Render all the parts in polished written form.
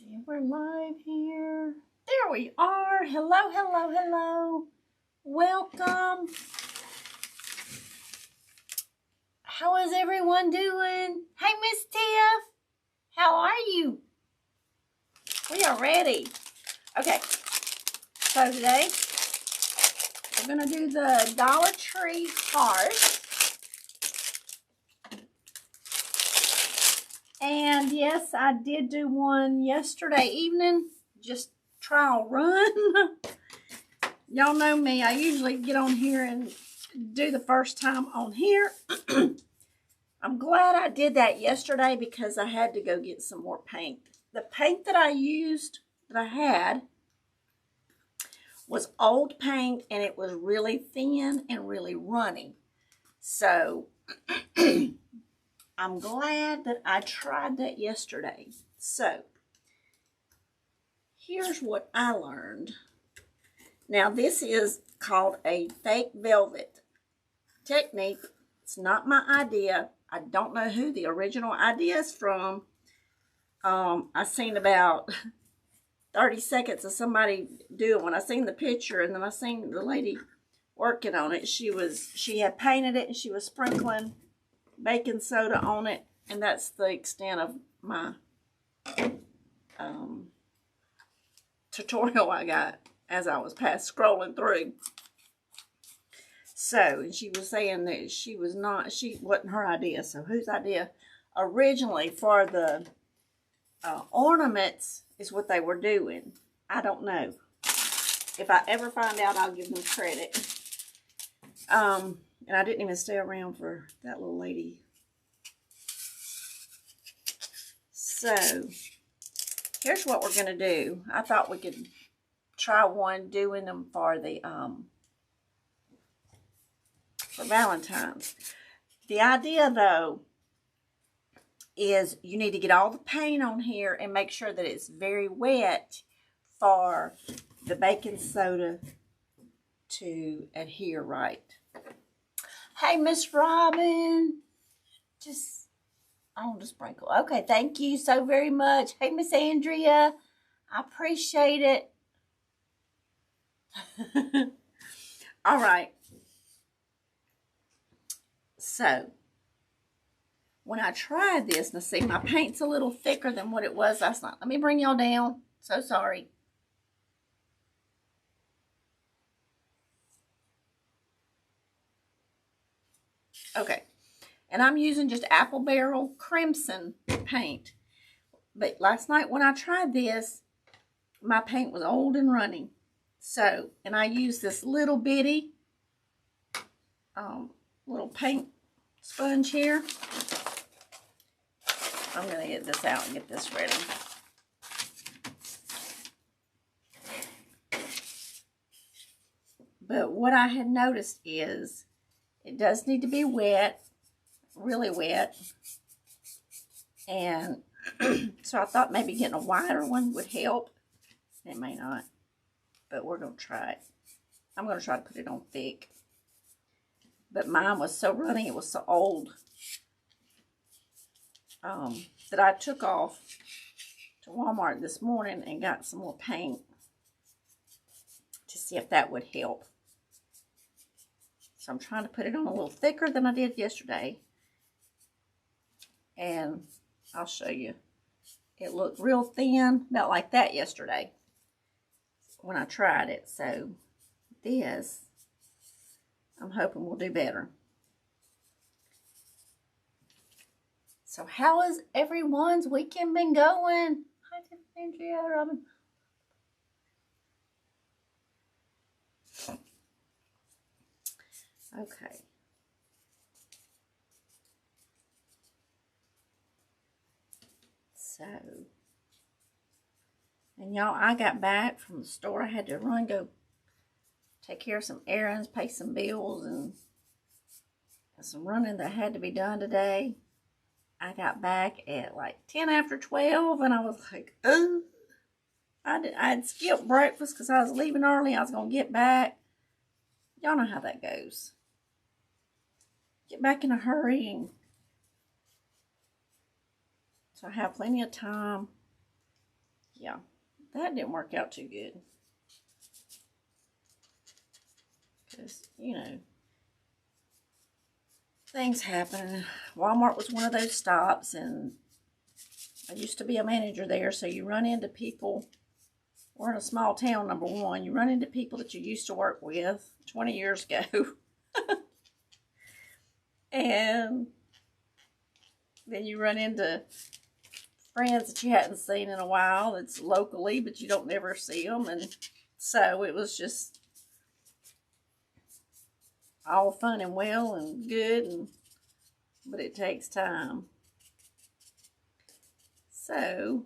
see if we're live here. There we are. Hello, hello, hello. Welcome. How is everyone doing? Hey, Miss Tiff. How are you? We are ready. Okay. So today, we're going to do the Dollar Tree heart. And yes, I did do one yesterday evening. Just trial run. Y'all know me. I usually get on here and do the first time on here. I'm glad I did that yesterday because I had to go get some more paint. The paint that I used, that I had, was old paint and it was really thin and really runny. So I'm glad that I tried that yesterday. So here's what I learned. Now this is called a fake velvet technique. It's not my idea. I don't know who the original idea is from. I seen about 30 seconds of somebody do it when I seen the picture, and then I seen the lady working on it. She had painted it and she was sprinkling baking soda on it, and that's the extent of my tutorial I got as I was scrolling through. So, and she was saying that she wasn't her idea. So whose idea originally for the ornaments is what they were doing? I don't know. If I ever find out, I'll give them credit. And I didn't even stay around for that little lady. So, here's what we're going to do. I thought we could try one doing them for the, for Valentine's. The idea, though, is you need to get all the paint on here and make sure that it's very wet for the baking soda to adhere right. Hey, Miss Robin. I want to sprinkle. Okay, thank you so very much. Hey, Miss Andrea. I appreciate it. All right. So, when I tried this, now see, my paint's a little thicker than what it was last night. Let me bring y'all down. So sorry. Okay. And I'm using just Apple Barrel Crimson paint. But last night when I tried this, my paint was old and running. So, and I used this little bitty little paint sponge here. I'm going to get this out and get this ready. But what I had noticed is it does need to be wet, really wet. And so I thought maybe getting a wider one would help. It may not, but we're going to try it. I'm going to try to put it on thick. But mine was so runny, it was so old, that I took off to Walmart this morning and got some more paint to see if that would help. So I'm trying to put it on a little thicker than I did yesterday. And I'll show you. It looked real thin, about like that yesterday when I tried it. So this, I'm hoping will do better. So how has everyone's weekend been going? Hi, Andrea, Robin. Okay. So, and y'all, I got back from the store. I had to run, go take care of some errands, pay some bills, and some running that had to be done today. I got back at like 10 after 12, and I was like, oh. I had skipped breakfast because I was leaving early. I was going to get back. Y'all know how that goes. Get back in a hurry. And so I have plenty of time Yeah, that didn't work out too good. Because, you know, things happen. Walmart was one of those stops, and I used to be a manager there, so you run into people. We're in a small town, number one. You run into people that you used to work with 20 years ago. And then you run into friends that you hadn't seen in a while. It's locally, but you don't never see them. And so it was just all fun and well and good, but it takes time. So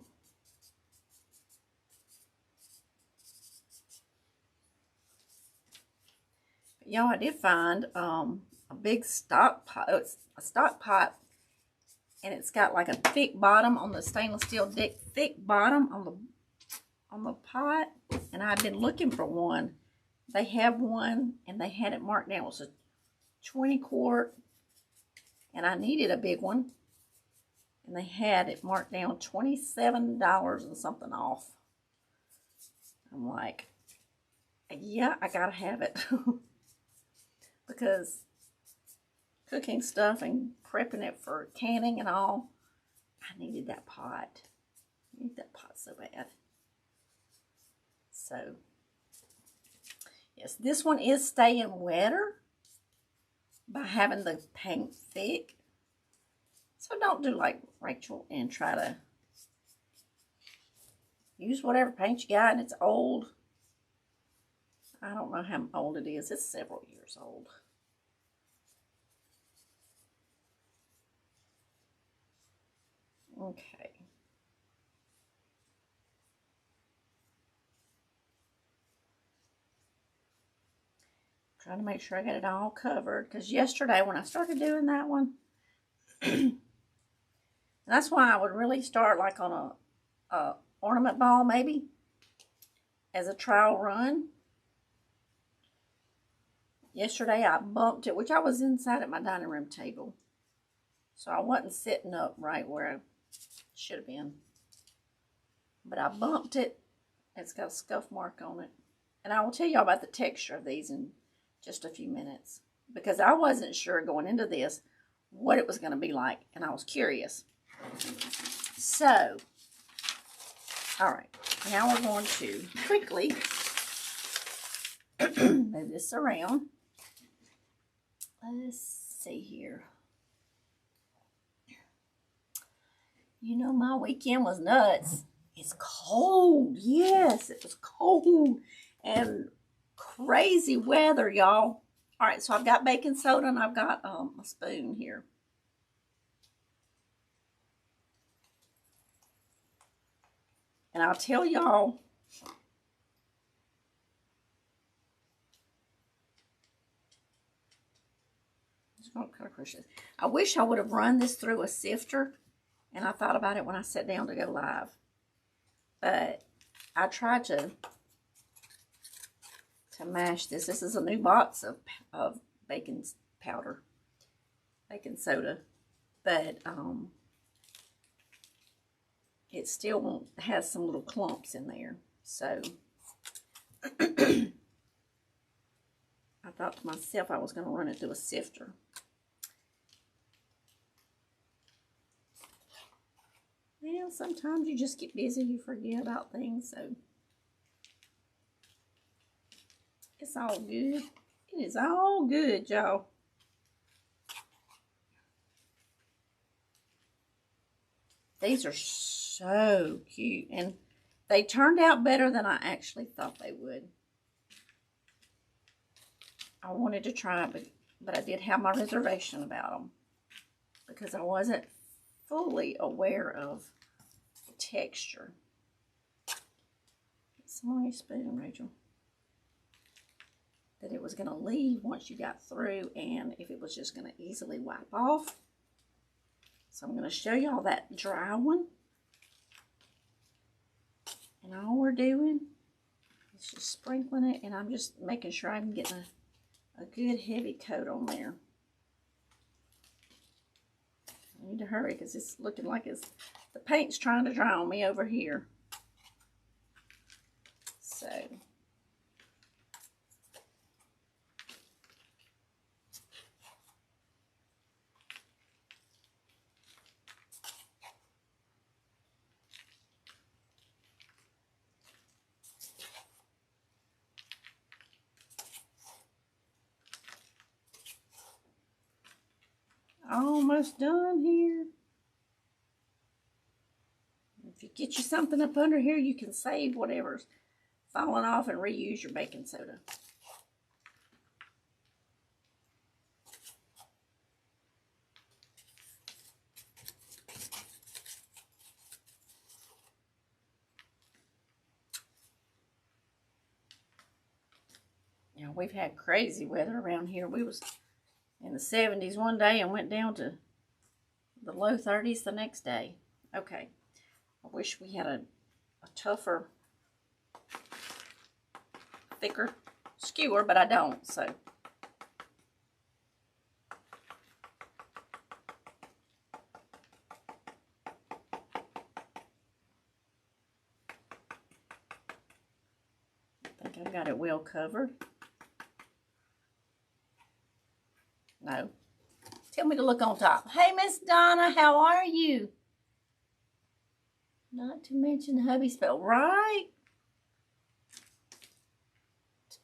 y'all, I did find a big stock pot. It's a stock pot, and it's got like a thick bottom on the stainless steel thick bottom on the pot. And I've been looking for one. They have one, and they had it marked down. It was a 20 quart, and I needed a big one. And they had it marked down $27 and something off. I'm like, yeah, I gotta have it. Because cooking stuff and prepping it for canning and all, I needed that pot. I need that pot so bad. So, yes, this one is staying wetter by having the paint thick. So don't do like Rachel and try to use whatever paint you got, and it's old. I don't know how old it is. It's several years old. Okay. Trying to make sure I got it all covered, because yesterday when I started doing that one, that's why I would really start like on a ornament ball maybe as a trial run. Yesterday I bumped it, which I was inside at my dining room table, so I wasn't sitting up right where I should have been. But I bumped it. It's got a scuff mark on it. And I will tell y'all about the texture of these in just a few minutes, because I wasn't sure going into this what it was going to be like, and I was curious. So, all right, now we're going to quickly move this around. Let's see here. You know, my weekend was nuts. It's cold. Yes, it was cold and crazy weather, y'all. All right, so I've got baking soda, and I've got a spoon here. And I'll tell y'all, I wish I would have run this through a sifter, and I thought about it when I sat down to go live. But I tried to mash this. This is a new box of baking powder, baking soda, but it still has some little clumps in there. So I thought to myself I was going to run it through a sifter. Well, sometimes you just get busy, you forget about things, so it's all good. It is all good, y'all. These are so cute, and they turned out better than I actually thought they would. I wanted to try it, but I did have my reservation about them because I wasn't fully aware of the texture. It's only a spoon, Rachel. That it was going to leave once you got through, and if it was just going to easily wipe off. So I'm going to show y'all that dry one. And all we're doing is just sprinkling it, and I'm just making sure I'm getting a good heavy coat on there. I need to hurry because it's looking like the paint's trying to dry on me over here. almost done here. If you get you something up under here, you can save whatever's falling off and reuse your baking soda. You know, we've had crazy weather around here. We was in the 70s one day and went down to the low 30s the next day. Okay. I wish we had a tougher, thicker skewer, but I don't, so. I think I've got it well covered. No. Tell me to look on top. Hey, Miss Donna, how are you? Not to mention hubby spell, right?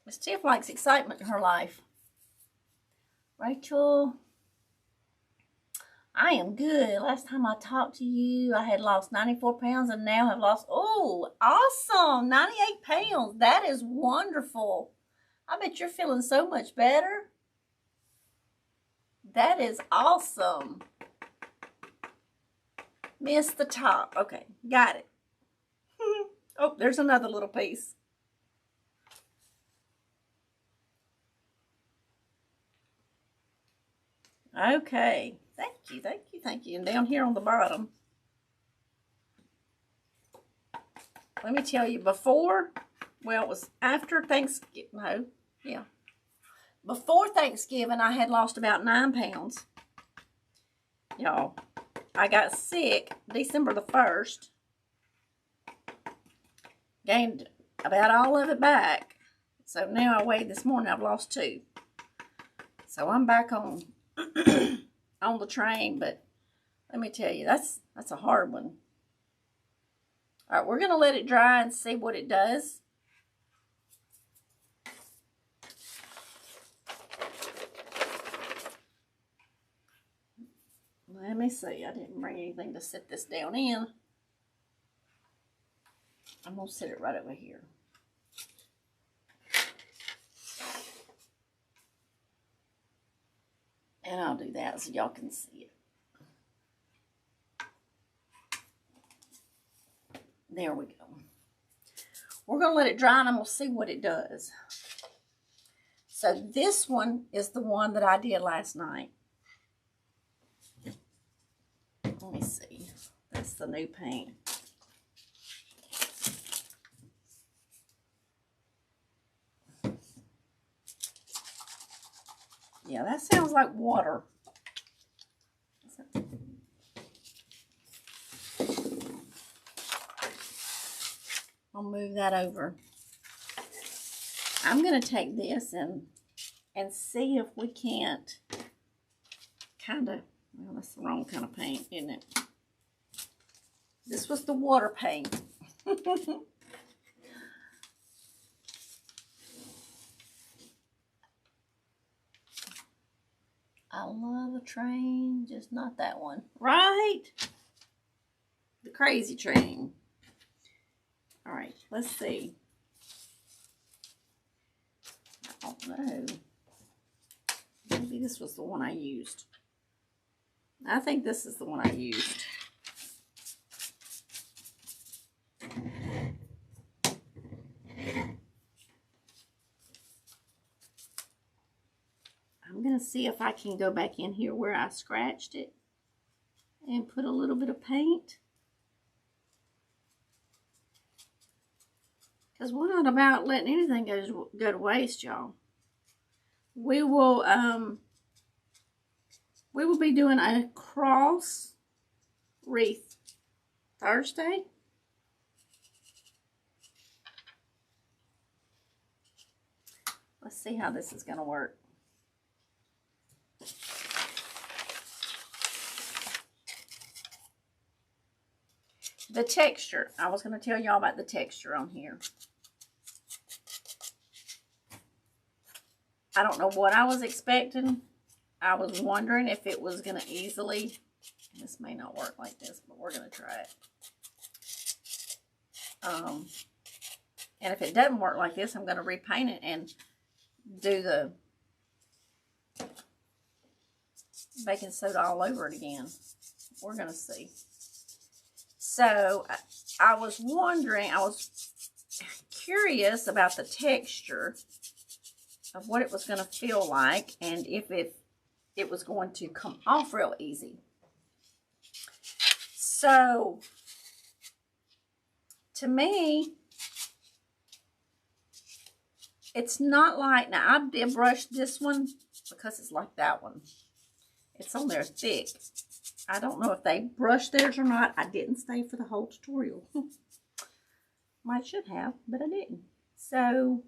Miss Tiff likes excitement in her life. Rachel, I am good. Last time I talked to you, I had lost 94 pounds and now have lost, oh, awesome, 98 pounds. That is wonderful. I bet you're feeling so much better. That is awesome. Missed the top. Okay, got it. Oh, there's another little piece. Okay, thank you, thank you, thank you. And down here on the bottom, let me tell you, before, well, it was after Thanksgiving, no, yeah. Before Thanksgiving, I had lost about 9 pounds. Y'all, I got sick December the 1st. Gained about all of it back. So now I weighed this morning, I've lost 2. So I'm back on on the train, but let me tell you, that's a hard one. All right, we're going to let it dry and see what it does. Let me see. I didn't bring anything to sit this down in. I'm going to sit it right over here. And I'll do that so y'all can see it. There we go. We're going to let it dry and I'm going to see what it does. So this one is the one that I did last night. Let me see. That's the new paint. Yeah, that sounds like water. I'll move that over. I'm going to take this and see if we can't kind of, well, that's the wrong kind of paint, isn't it? This was the water paint. I love a train, just not that one. Right? The crazy train. All right, let's see. I don't know. Maybe this was the one I used. I think this is the one I used. I'm going to see if I can go back in here where I scratched it and put a little bit of paint. Because we're not about letting anything go to waste, y'all. We will be doing a cross wreath Thursday. Let's see how this is going to work. The texture. I was going to tell y'all about the texture on here. I don't know what I was expecting, I was wondering if it was going to easily, this may not work like this, but we're going to try it. And if it doesn't work like this, I'm going to repaint it and do the baking soda all over it again. We're going to see. So I was wondering, I was curious about the texture of what it was going to feel like and if it was going to come off real easy. So to me, it's not like, now I did brush this one because it's like that one. It's on there thick. I don't know if they brushed theirs or not. I didn't stay for the whole tutorial. Might should have, but I didn't. So,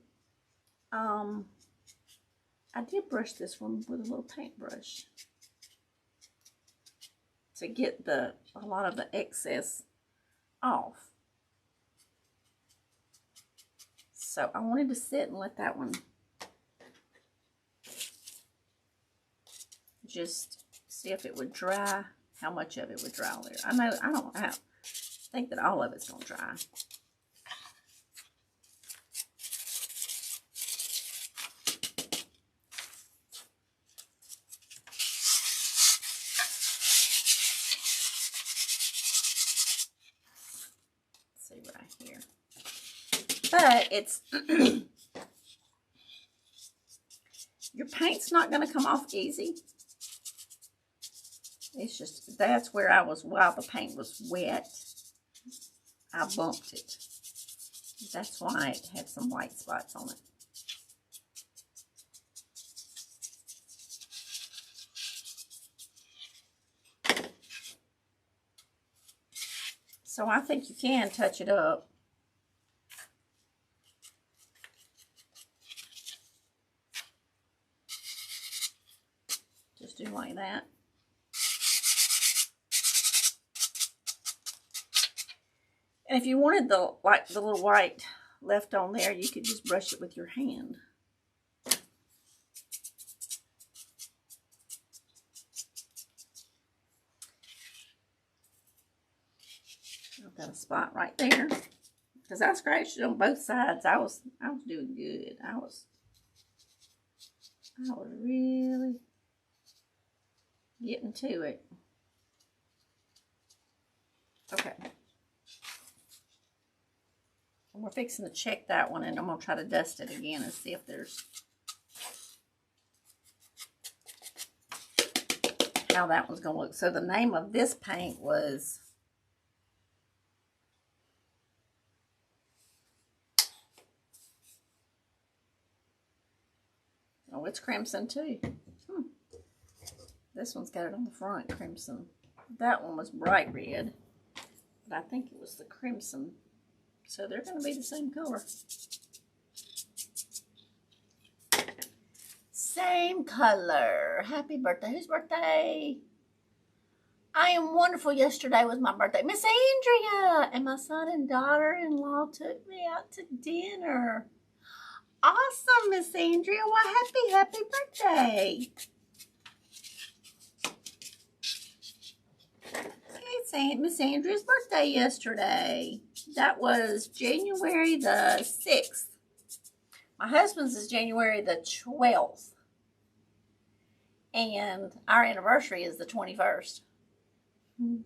I did brush this one with a little paintbrush to get a lot of the excess off. So I wanted to sit and let that one just see if it would dry, how much of it would dry there. I think that all of it's gonna dry. Right here, but it's your paint's not going to come off easy. It's just, that's where I was, while the paint was wet, I bumped it. That's why it had some white spots on it. So I think you can touch it up. Just do like that. And if you wanted the little white left on there, you could just brush it with your hand. I've got a spot right there because I scratched it on both sides. I was doing good. I was really getting to it. Okay. And we're fixing to check that one, and I'm going to try to dust it again and see if there's, how that one's going to look. So the name of this paint was, oh, it's crimson too. This one's got it on the front, crimson. That one was bright red, but I think it was the crimson. So they're going to be the same color. Same color. Happy birthday. Whose birthday? I am wonderful. Yesterday was my birthday. Miss Andrea and my son and daughter-in-law took me out to dinner. Awesome, Miss Andrea. Well, happy birthday. It's Miss Andrea's birthday yesterday. That was January the 6th. My husband's is January the 12th. And our anniversary is the 21st. Yay!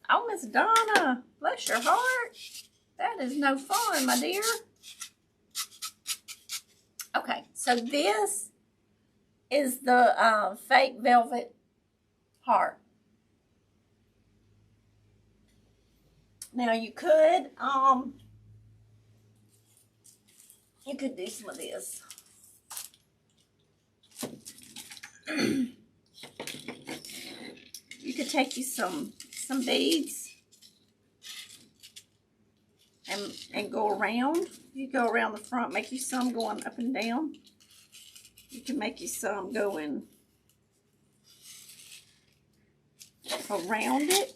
Oh, Miss Donna, bless your heart. That is no fun, my dear. Okay, so this is the fake velvet heart. Now you could do some of this. You could take you some beads and go around. You go around the front, make you some going up and down. You can make you some going around it.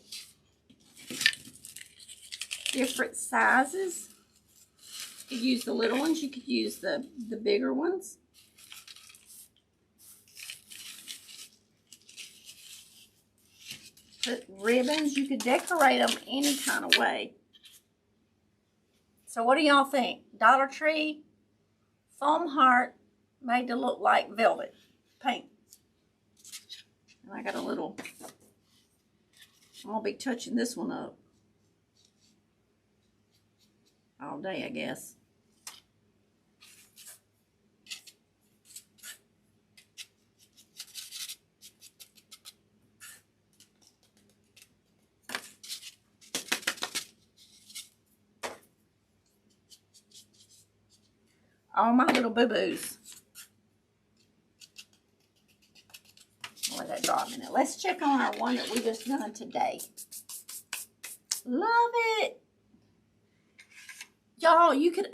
Different sizes. You could use the little ones. You could use the bigger ones. Put ribbons. You could decorate them any kind of way. So what do y'all think? Dollar Tree foam heart made to look like velvet paint. And I got a little, I'm going to be touching this one up all day, I guess. All my little boo-boos. I'll let that draw a minute. Let's check on our one that we just done today. Love it. Y'all, you could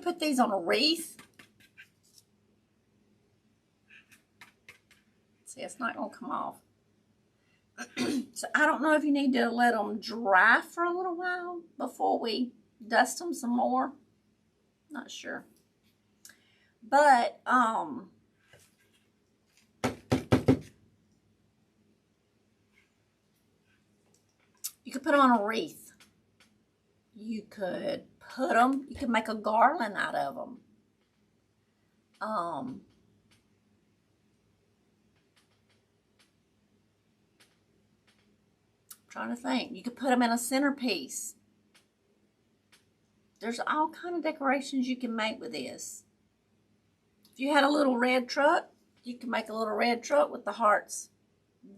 put these on a wreath. See, it's not gonna come off. So I don't know if you need to let them dry for a little while before we dust them some more. Not sure. But you could put them on a wreath. You could put them, you could make a garland out of them. Trying to think. You could put them in a centerpiece. There's all kind of decorations you can make with this. If you had a little red truck, you can make a little red truck with the hearts.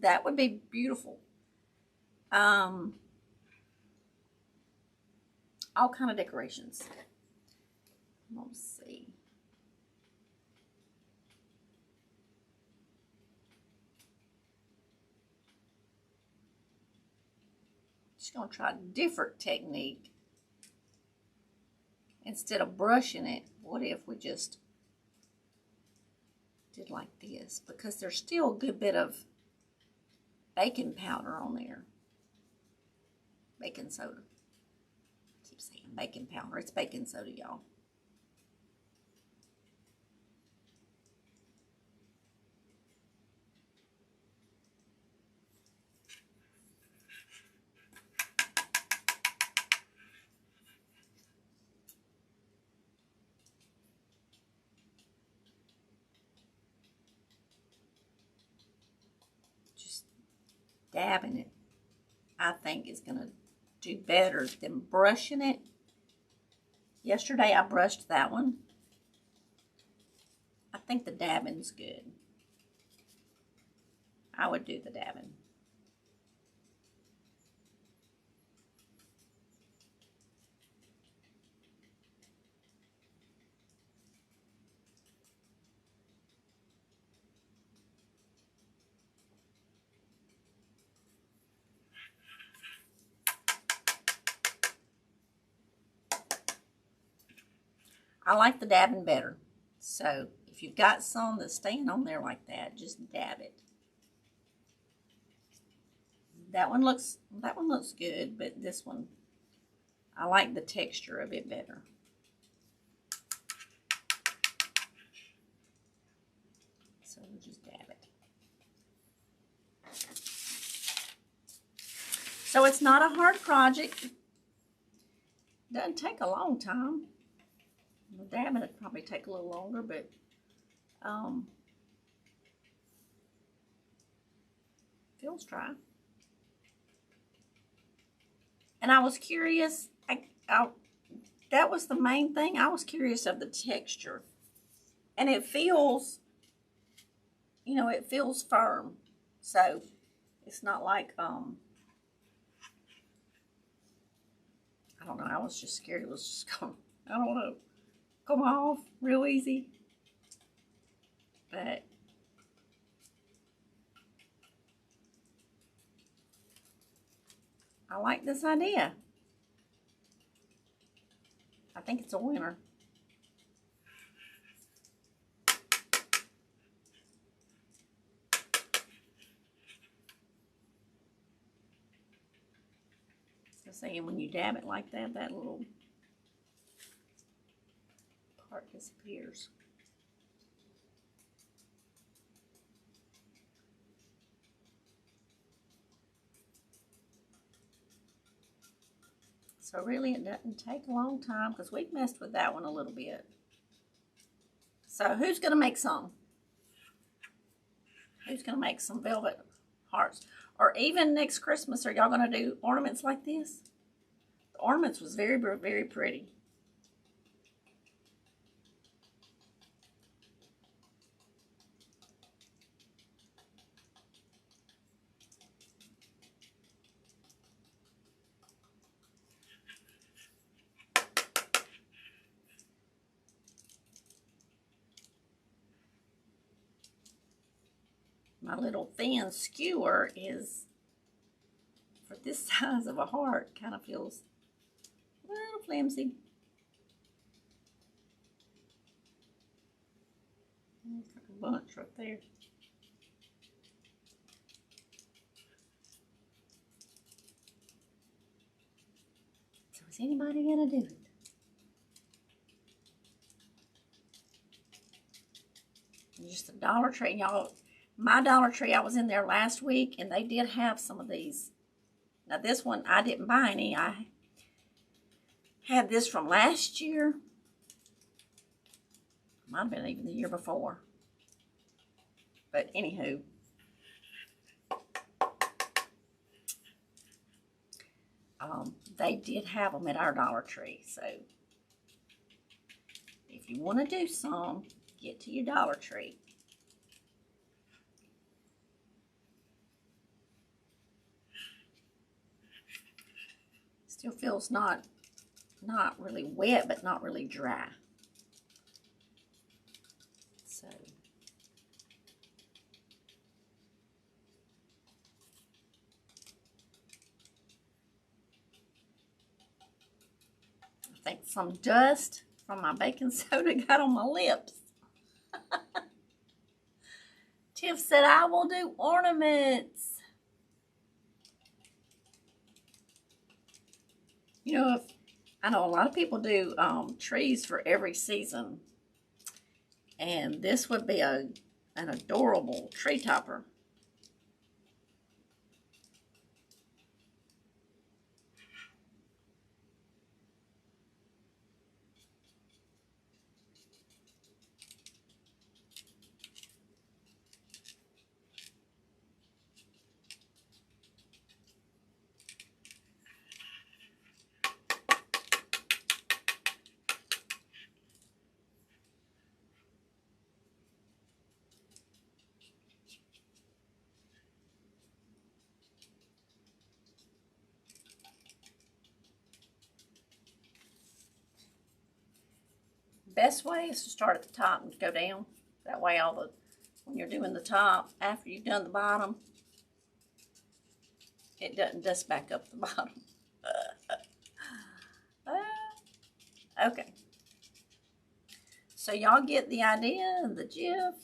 That would be beautiful. All kind of decorations. Let's see. Just gonna try a different technique. Instead of brushing it, what if we just did like this? Because there's still a good bit of baking powder on there. Baking soda. I keep saying baking powder. It's baking soda, y'all. Dabbing it, I think, is going to do better than brushing it. Yesterday I brushed that one. I think the dabbing's good. I would do the dabbing. I like the dabbing better. So if you've got some that's staying on there like that, just dab it. That one looks good, but this one, I like the texture of it better. So we'll just dab it. So it's not a hard project. Doesn't take a long time. The dabbing would probably take a little longer, but feels dry. And I was curious. That was the main thing. I was curious of the texture, and it feels, you know, it feels firm. So it's not like I don't know. I was just scared it was just going. I don't know. Come off real easy, but I like this idea. I think it's a winner. saying when you dab it like that, that little part disappears. So really it doesn't take a long time because we've messed with that one a little bit. So who's going to make some? Who's going to make some velvet hearts? Or even next Christmas, are y'all going to do ornaments like this? The ornaments was very, very pretty. My little thin skewer is, for this size of a heart, kind of feels a little flimsy. There's like a bunch right there. So is anybody gonna do it? Just a Dollar Tree, y'all. My Dollar Tree, I was in there last week, and they did have some of these. Now, this one, I didn't buy any. I had this from last year. Might have been even the year before. But anywho. They did have them at our Dollar Tree. So, if you want to do some, get to your Dollar Tree. Still feels not really wet, but not really dry. So I think some dust from my baking soda got on my lips. Tiff said I will do ornaments. You know, I know a lot of people do trees for every season, and this would be an adorable tree topper. Best way is to start at the top and go down. That way when you're doing the top, after you've done the bottom, it doesn't dust back up the bottom. Okay. So y'all get the idea of the gif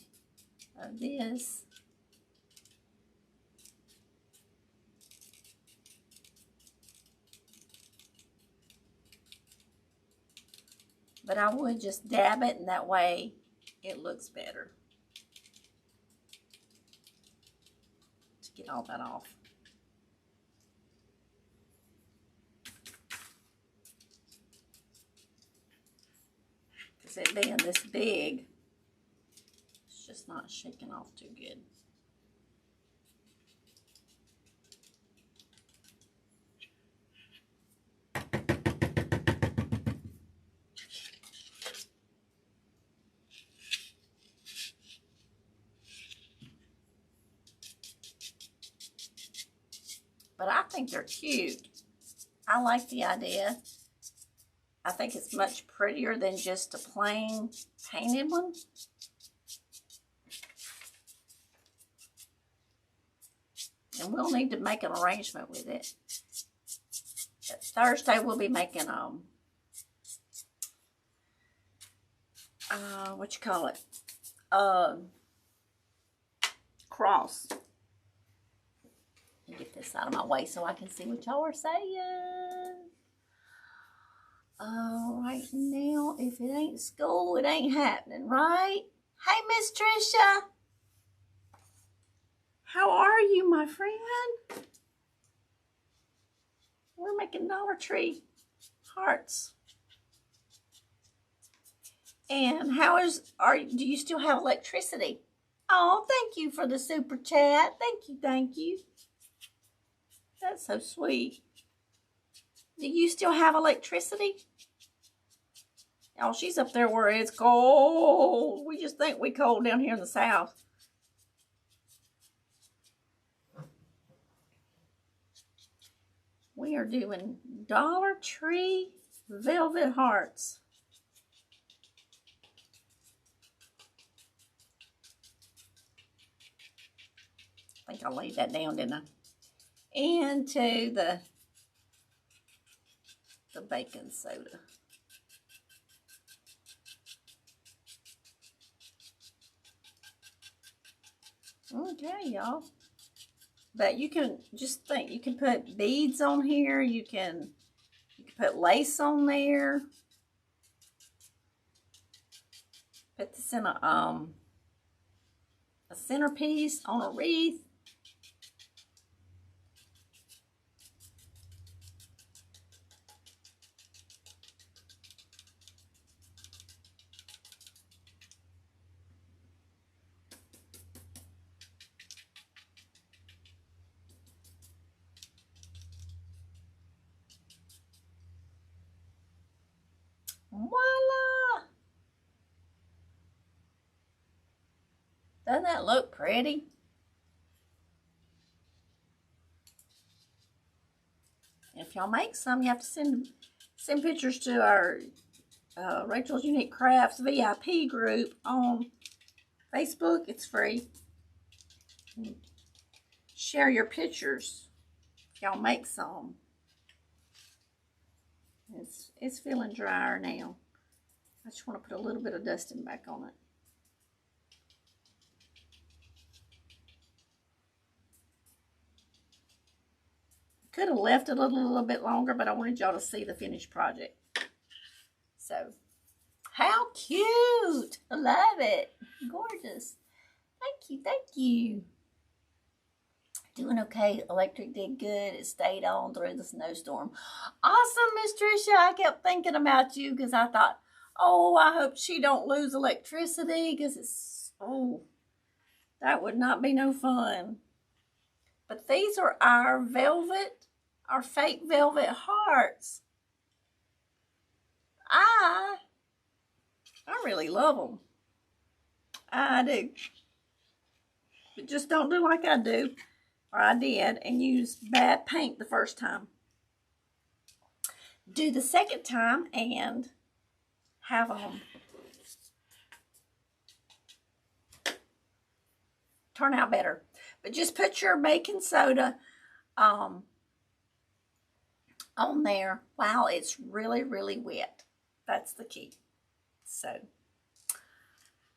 of this. But I would just dab it, and that way it looks better. To get all that off. Because it being this big, it's just not shaking off too good. But I think they're cute. I like the idea. I think it's much prettier than just a plain painted one. And we'll need to make an arrangement with it. Thursday we'll be making what you call it? Cross. Get this out of my way so I can see what y'all are saying. Right now, if it ain't school, it ain't happening, right? Hey, Miss Tricia. How are you, my friend? We're making Dollar Tree hearts. And do you still have electricity? Oh, thank you for the super chat. Thank you. That's so sweet. Do you still have electricity? Oh, she's up there where it's cold. We just think we cold down here in the south. We are doing Dollar Tree velvet hearts. I think I laid that down, didn't I? Into the baking soda. Okay, y'all. But you can just think, you can put beads on here. You can put lace on there. Put this in a centerpiece on a wreath. Voila! Doesn't that look pretty? If y'all make some, you have to send pictures to our Rachel's Unique Crafts VIP group on Facebook. It's free. Share your pictures if y'all make some. It's feeling drier now. I just want to put a little bit of dusting back on it. Could have left it a little bit longer, but I wanted y'all to see the finished project. So, how cute! I love it. Gorgeous. Thank you. Doing okay. Electric did good. It stayed on through the snowstorm. Awesome, Miss Tricia. I kept thinking about you because I thought, oh, I hope she don't lose electricity because that would not be no fun. But these are our fake velvet hearts. I really love them. I do. But just don't do like I do, or I did, and use bad paint the first time. Do the second time and have them turn out better. But just put your baking soda on there while it's really, really wet. That's the key. So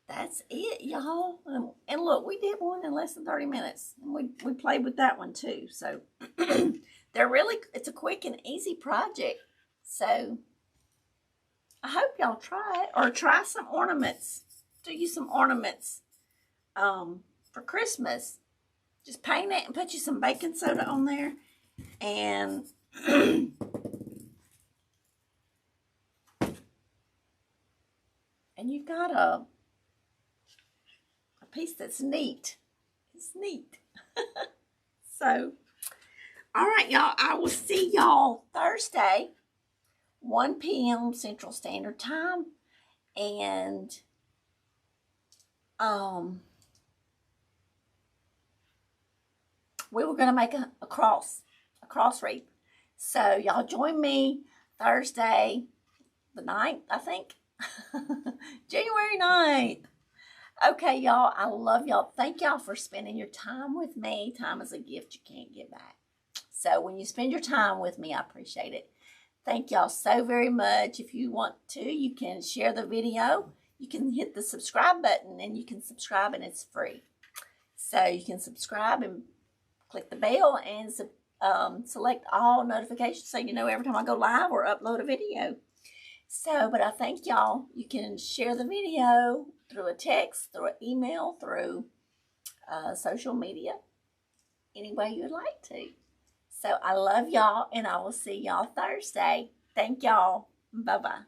that's it, y'all. And look, we did one in less than 30 minutes. And we played with that one too. So it's a quick and easy project. So I hope y'all try it, or try some ornaments. Do you some ornaments for Christmas. Just paint it and put you some baking soda on there. And and you've got a piece that's neat. It's neat. So, all right, y'all. I will see y'all Thursday, 1 p.m. Central Standard Time. And we were going to make a cross wreath. So, y'all join me Thursday, the 9th, I think. January 9th. Okay, y'all, I love y'all. Thank y'all for spending your time with me. Time is a gift you can't get back. So when you spend your time with me, I appreciate it. Thank y'all so very much. If you want to, you can share the video. You can hit the subscribe button, and you can subscribe, and it's free. So you can subscribe and click the bell and select all notifications so you know every time I go live or upload a video. So, but I thank y'all. You can share the video through a text, through an email, through social media, any way you would like to. So I love y'all, and I will see y'all Thursday. Thank y'all. Bye-bye.